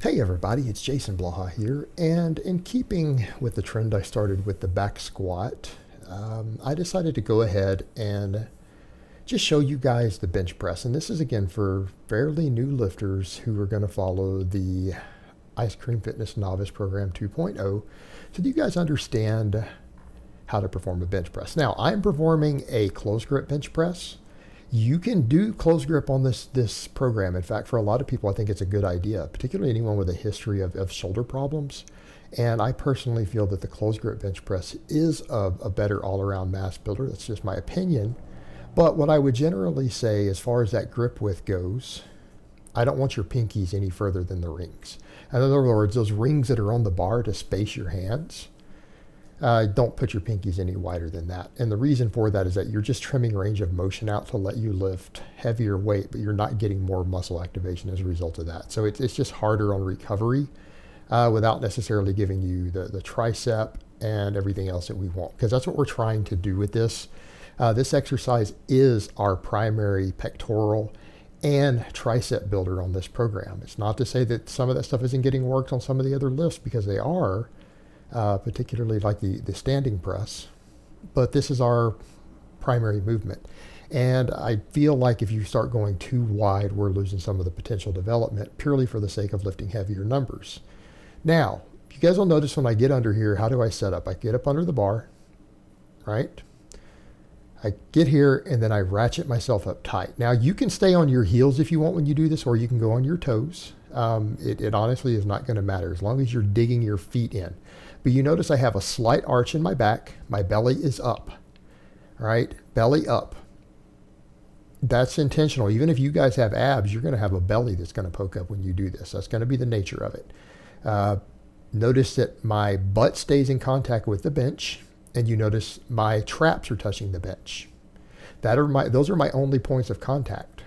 Hey everybody, it's Jason Blaha here, and in keeping with the trend I started with the back squat, I decided to go ahead and just show you guys the bench press. And this is again for fairly new lifters who are going to follow the Ice Cream Fitness Novice Program 2.0 so that you guys understand how to perform a bench press. Now, I'm performing a closed grip bench press. You can do close grip on this program. In fact, for a lot of people, I think it's a good idea, particularly anyone with a history of shoulder problems. And I personally feel that the closed grip bench press is a better all-around mass builder. That's just my opinion. But what I would generally say as far as that grip width goes, I don't want your pinkies any further than the rings. In other words, those rings that are on the bar to space your hands, don't put your pinkies any wider than that. And the reason for that is that you're just trimming range of motion out to let you lift heavier weight, but you're not getting more muscle activation as a result of that. So it's just harder on recovery without necessarily giving you the tricep and everything else that we want, because that's what we're trying to do with this. This exercise is our primary pectoral and tricep builder on this program. It's not to say that some of that stuff isn't getting worked on some of the other lifts, because they are. Particularly like the standing press, but this is our primary movement. And I feel like if you start going too wide, we're losing some of the potential development purely for the sake of lifting heavier numbers. Now, you guys will notice when I get under here, how do I set up? I get up under the bar, right? I get here and then I ratchet myself up tight. Now you can stay on your heels if you want when you do this, or you can go on your toes. It honestly is not going to matter as long as you're digging your feet in. But you notice I have a slight arch in my back. My belly is up, right? Belly up. That's intentional. Even if you guys have abs, you're going to have a belly that's going to poke up when you do this. That's going to be the nature of it. Notice that my butt stays in contact with the bench, and you notice my traps are touching the bench. Those are my only points of contact.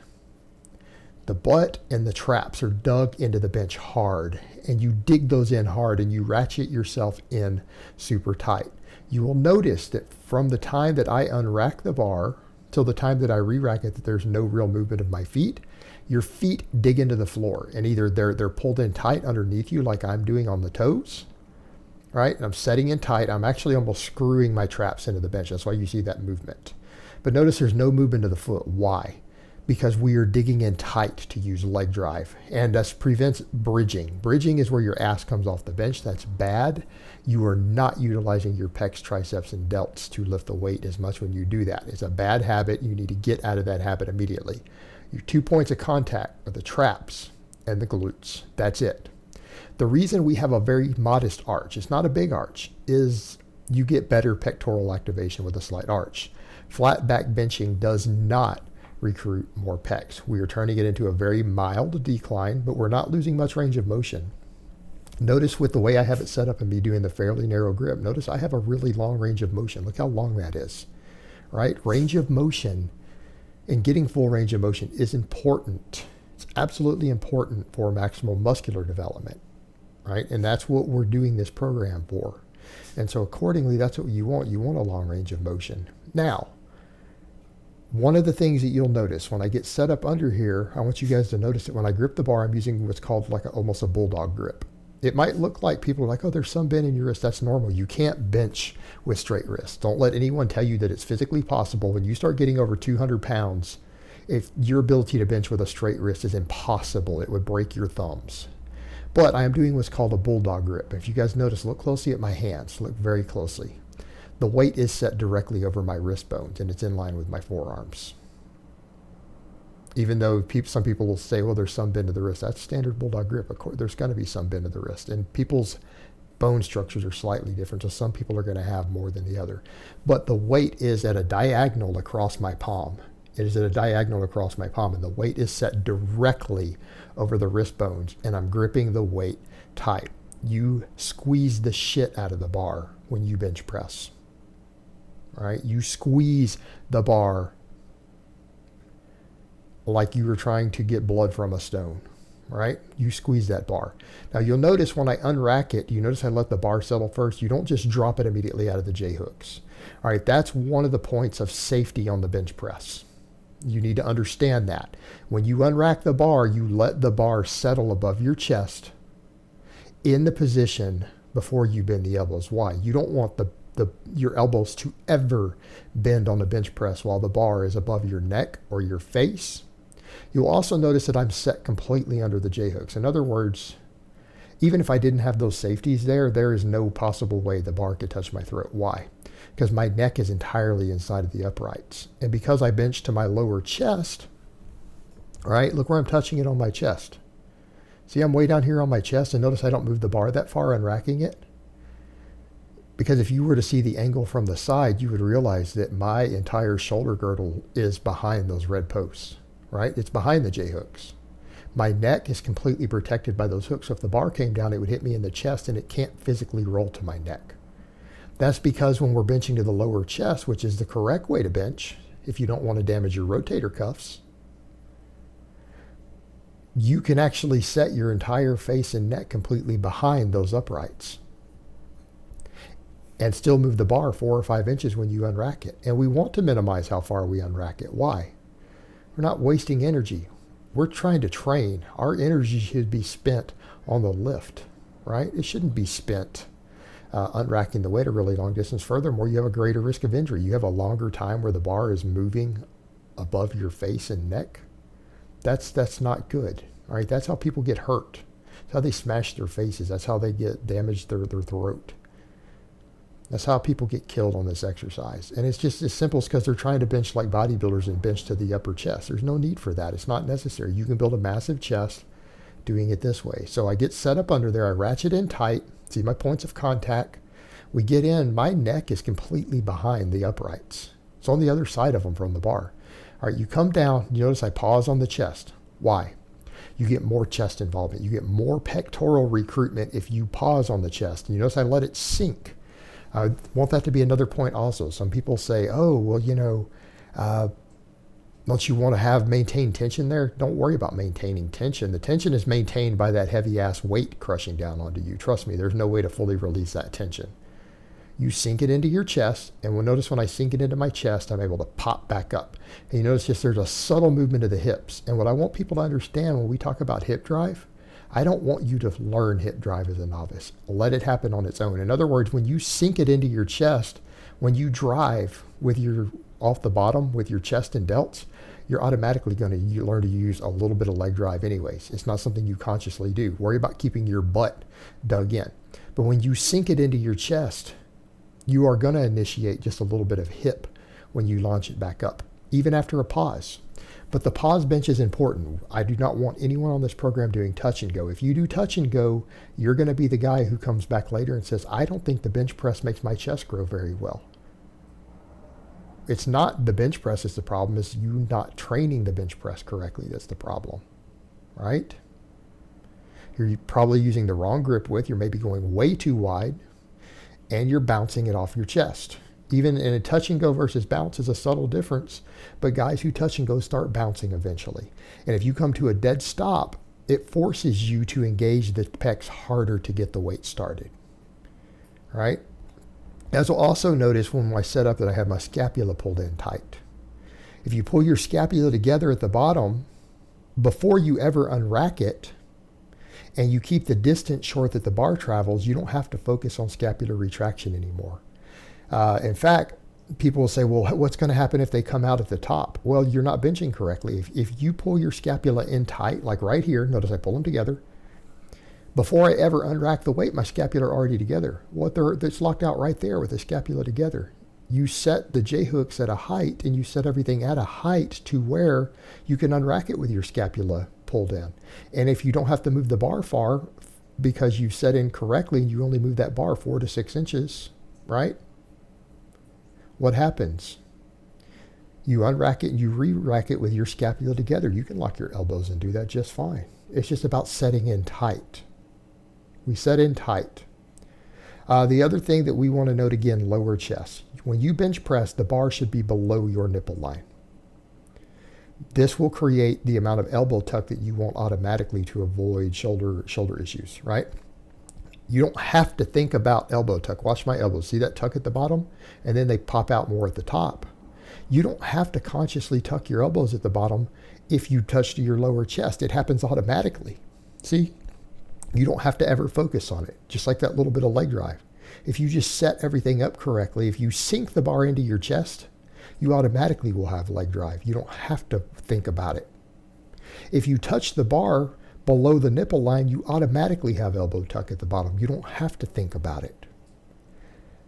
The butt and the traps are dug into the bench hard, and you dig those in hard and you ratchet yourself in super tight. You will notice that from the time that I unrack the bar till the time that I re-rack it, that there's no real movement of my feet. Your feet dig into the floor, and either they're pulled in tight underneath you like I'm doing on the toes, right? And I'm setting in tight. I'm actually almost screwing my traps into the bench. That's why you see that movement. But notice there's no movement of the foot. Why? Because we are digging in tight to use leg drive, and that prevents bridging. Bridging is where your ass comes off the bench. That's bad. You are not utilizing your pecs, triceps, and delts to lift the weight as much when you do that. It's a bad habit. You need to get out of that habit immediately. Your 2 points of contact are the traps and the glutes. That's it. The reason we have a very modest arch, it's not a big arch, is you get better pectoral activation with a slight arch. Flat back benching does not recruit more pecs. We are turning it into a very mild decline, but we're not losing much range of motion. Notice with the way I have it set up and me doing the fairly narrow grip, notice I have a really long range of motion. Look how long that is, right? Range of motion and getting full range of motion is important. It's absolutely important for maximal muscular development, right? And that's what we're doing this program for. And so accordingly, that's what you want. You want a long range of motion. Now, one of the things that you'll notice when I get set up under here, I want you guys to notice that when I grip the bar, I'm using what's called like almost a bulldog grip. It might look like people are like, oh, there's some bend in your wrist. That's normal. You can't bench with straight wrists. Don't let anyone tell you that it's physically possible. When you start getting over 200 pounds, if your ability to bench with a straight wrist is impossible, it would break your thumbs. But I am doing what's called a bulldog grip. If you guys notice, look closely at my hands. Look very closely. The weight is set directly over my wrist bones, and it's in line with my forearms. Even though some people will say, well, there's some bend to the wrist. That's standard bulldog grip. Of course, there's going to be some bend to the wrist. And people's bone structures are slightly different, so some people are going to have more than the other. But the weight is at a diagonal across my palm. It is at a diagonal across my palm, and the weight is set directly over the wrist bones, and I'm gripping the weight tight. You squeeze the shit out of the bar when you bench press. Right? You squeeze the bar like you were trying to get blood from a stone, right? You squeeze that bar. Now you'll notice when I unrack it, you notice I let the bar settle first. You don't just drop it immediately out of the J-hooks. All right, that's one of the points of safety on the bench press. You need to understand that. When you unrack the bar, you let the bar settle above your chest in the position before you bend the elbows. Why? You don't want your elbows to ever bend on the bench press while the bar is above your neck or your face. You'll also notice that I'm set completely under the J-hooks. In other words, even if I didn't have those safeties there is no possible way the bar could touch my throat. Why? Because my neck is entirely inside of the uprights. And because I bench to my lower chest, all right, look where I'm touching it on my chest. See, I'm way down here on my chest, and notice I don't move the bar that far unracking it. Because if you were to see the angle from the side, you would realize that my entire shoulder girdle is behind those red posts, right? It's behind the J-hooks. My neck is completely protected by those hooks. So if the bar came down, it would hit me in the chest, and it can't physically roll to my neck. That's because when we're benching to the lower chest, which is the correct way to bench, if you don't want to damage your rotator cuffs, you can actually set your entire face and neck completely behind those uprights and still move the bar 4 or 5 inches when you unrack it. And we want to minimize how far we unrack it. Why? We're not wasting energy. We're trying to train. Our energy should be spent on the lift, right? It shouldn't be spent unracking the weight a really long distance. Furthermore, you have a greater risk of injury. You have a longer time where the bar is moving above your face and neck. That's not good. All right, that's how people get hurt. That's how they smash their faces. That's how they get damaged their throat. That's how people get killed on this exercise. And it's just as simple as because they're trying to bench like bodybuilders and bench to the upper chest. There's no need for that. It's not necessary. You can build a massive chest doing it this way. So I get set up under there. I ratchet in tight. See my points of contact. We get in. My neck is completely behind the uprights. It's on the other side of them from the bar. All right, you come down. You notice I pause on the chest. Why? You get more chest involvement. You get more pectoral recruitment if you pause on the chest. And you notice I let it sink. I want that to be another point also. Some people say, oh, well, don't you want to maintain tension there? Don't worry about maintaining tension. The tension is maintained by that heavy ass weight crushing down onto you. Trust me, there's no way to fully release that tension. You sink it into your chest, and notice when I sink it into my chest, I'm able to pop back up. And you notice just there's a subtle movement of the hips. And what I want people to understand when we talk about hip drive, I don't want you to learn hip drive as a novice. Let it happen on its own. In other words, when you sink it into your chest, when you drive with your off the bottom with your chest and delts, you're automatically going to learn to use a little bit of leg drive anyways. It's not something you consciously do. Worry about keeping your butt dug in. But when you sink it into your chest, you are going to initiate just a little bit of hip when you launch it back up, even after a pause. But the pause bench is important. I do not want anyone on this program doing touch and go. If you do touch and go, you're going to be the guy who comes back later and says, I don't think the bench press makes my chest grow very well. It's not the bench press is the problem. It's you not training the bench press correctly that's the problem, right? You're probably using the wrong grip width. You're maybe going way too wide, and you're bouncing it off your chest. Even in a touch and go versus bounce is a subtle difference, but guys who touch and go start bouncing eventually. And if you come to a dead stop, it forces you to engage the pecs harder to get the weight started, right? As you'll also notice when I set up that I have my scapula pulled in tight. If you pull your scapula together at the bottom, before you ever unrack it, and you keep the distance short that the bar travels, you don't have to focus on scapular retraction anymore. In fact, people will say, well, what's going to happen if they come out at the top? Well, you're not benching correctly. If you pull your scapula in tight, like right here, notice I pull them together. Before I ever unrack the weight, my scapula are already together. Well, it's locked out right there with the scapula together. You set the J-hooks at a height, and you set everything at a height to where you can unrack it with your scapula pulled in. And if you don't have to move the bar far because you set in correctly, and you only move that bar 4 to 6 inches, right? What happens? You unrack it and you re-rack it with your scapula together. You can lock your elbows and do that just fine. It's just about setting in tight. We set in tight. The other thing that we want to note again, lower chest. When you bench press, the bar should be below your nipple line. This will create the amount of elbow tuck that you want automatically to avoid shoulder issues, right? You don't have to think about elbow tuck. Watch my elbows. See that tuck at the bottom? And then they pop out more at the top. You don't have to consciously tuck your elbows at the bottom if you touch to your lower chest. It happens automatically. See? You don't have to ever focus on it, just like that little bit of leg drive. If you just set everything up correctly, if you sink the bar into your chest, you automatically will have leg drive. You don't have to think about it. If you touch the bar below the nipple line, you automatically have elbow tuck at the bottom. You don't have to think about it.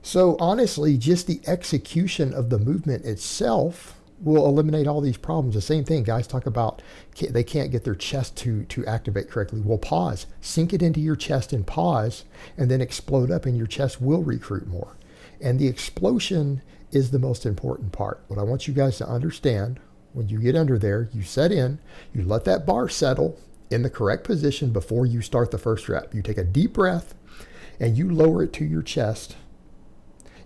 So honestly, just the execution of the movement itself will eliminate all these problems. The same thing, guys talk about they can't get their chest to activate correctly. Well, pause, sink it into your chest and pause, and then explode up, and your chest will recruit more. And the explosion is the most important part. What I want you guys to understand, when you get under there, you set in, you let that bar settle in the correct position before you start the first rep. You take a deep breath and you lower it to your chest.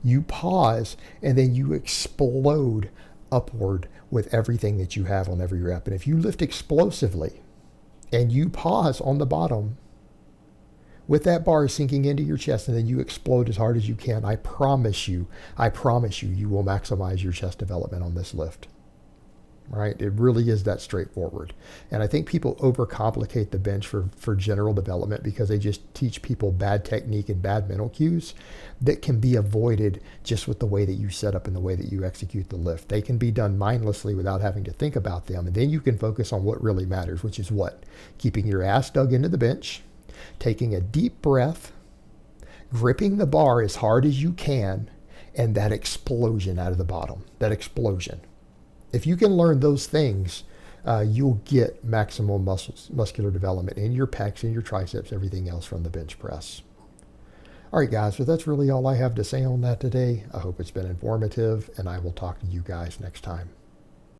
You pause, and then you explode upward with everything that you have on every rep. And if you lift explosively and you pause on the bottom with that bar sinking into your chest, and then you explode as hard as you can, I promise you, you will maximize your chest development on this lift. Right? It really is that straightforward. And I think people overcomplicate the bench for general development because they just teach people bad technique and bad mental cues that can be avoided just with the way that you set up and the way that you execute the lift. They can be done mindlessly without having to think about them. And then you can focus on what really matters, which is what? Keeping your ass dug into the bench, taking a deep breath, gripping the bar as hard as you can, and that explosion out of the bottom, that explosion. If you can learn those things, you'll get maximum muscular development in your pecs, in your triceps, everything else from the bench press. All right, guys, so that's really all I have to say on that today. I hope it's been informative, and I will talk to you guys next time.